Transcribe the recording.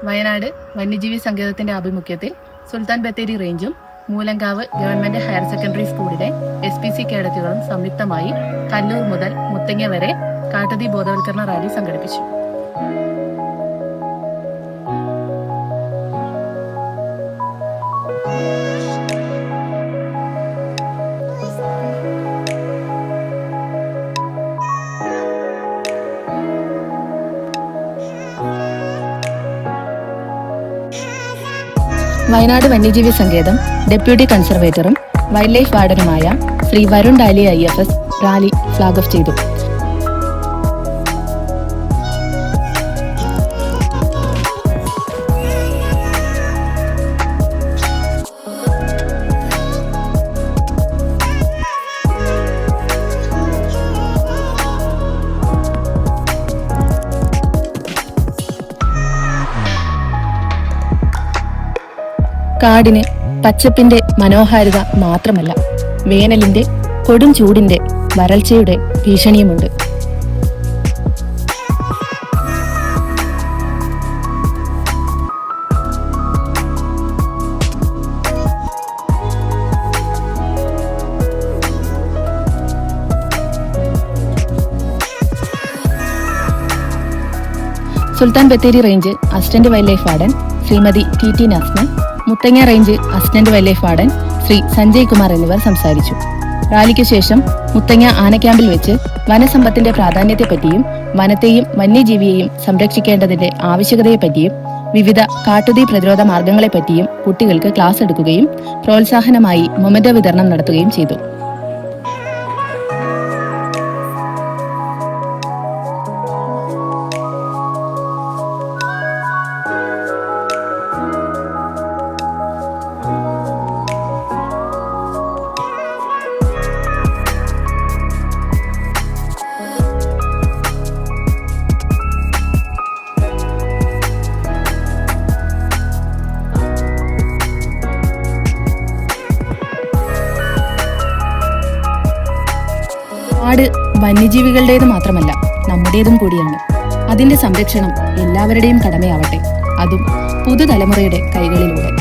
വയനാട് വന്യജീവി സങ്കേതത്തിന്റെ ആഭിമുഖ്യത്തിൽ സുൽത്താൻ ബത്തേരി റേഞ്ചും മൂലങ്കാവ് ഗവൺമെന്റ് ഹയർ സെക്കൻഡറി സ്കൂളിലെ SPC കേഡറ്റുകളും സംയുക്തമായി കല്ലൂർ മുതൽ മുത്തങ്ങ വരെ കാട്ടുതീ ബോധവൽക്കരണ റാലി സംഘടിപ്പിച്ചു. വയനാട് വന്യജീവി സങ്കേതം ഡെപ്യൂട്ടി കൺസർവേറ്ററും വൈൽഡ് ലൈഫ് വാർഡനുമായ Shri Varun Dali IFS rally flag off ചെയ്തു. കാടിന് പച്ചപ്പിന്റെ മനോഹാരിത മാത്രമല്ല, വേനലിന്റെ കൊടും ചൂടിന്റെ വരൾച്ചയുടെ ഭീഷണിയുമുണ്ട്. Sultan Bathery range assistant wildlife warden Shrimati TT Nasna, Muthanga range assistant wildlife warden Shri Sanjay Kumar എന്നിവർ സംസാരിച്ചു. റാലിക്ക് ശേഷം മുത്തങ്ങ ആനക്യാമ്പിൽ വെച്ച് വനസമ്പത്തിന്റെ പ്രാധാന്യത്തെപ്പറ്റിയും വനത്തെയും വന്യജീവിയെയും സംരക്ഷിക്കേണ്ടതിന്റെ ആവശ്യകതയെപ്പറ്റിയും വിവിധ കാട്ടുതീ പ്രതിരോധ മാർഗങ്ങളെപ്പറ്റിയും കുട്ടികൾക്ക് ക്ലാസ് എടുക്കുകയും പ്രോത്സാഹനമായി മൊമെന്റോ വിതരണം നടത്തുകയും ചെയ്തു. കാട് വന്യജീവികളുടേത് മാത്രമല്ല, നമ്മുടേതും കൂടിയാണ്. അതിന്റെ സംരക്ഷണം എല്ലാവരുടെയും കടമയാവട്ടെ, അതും പുതുതലമുറയുടെ കൈകളിലൂടെ.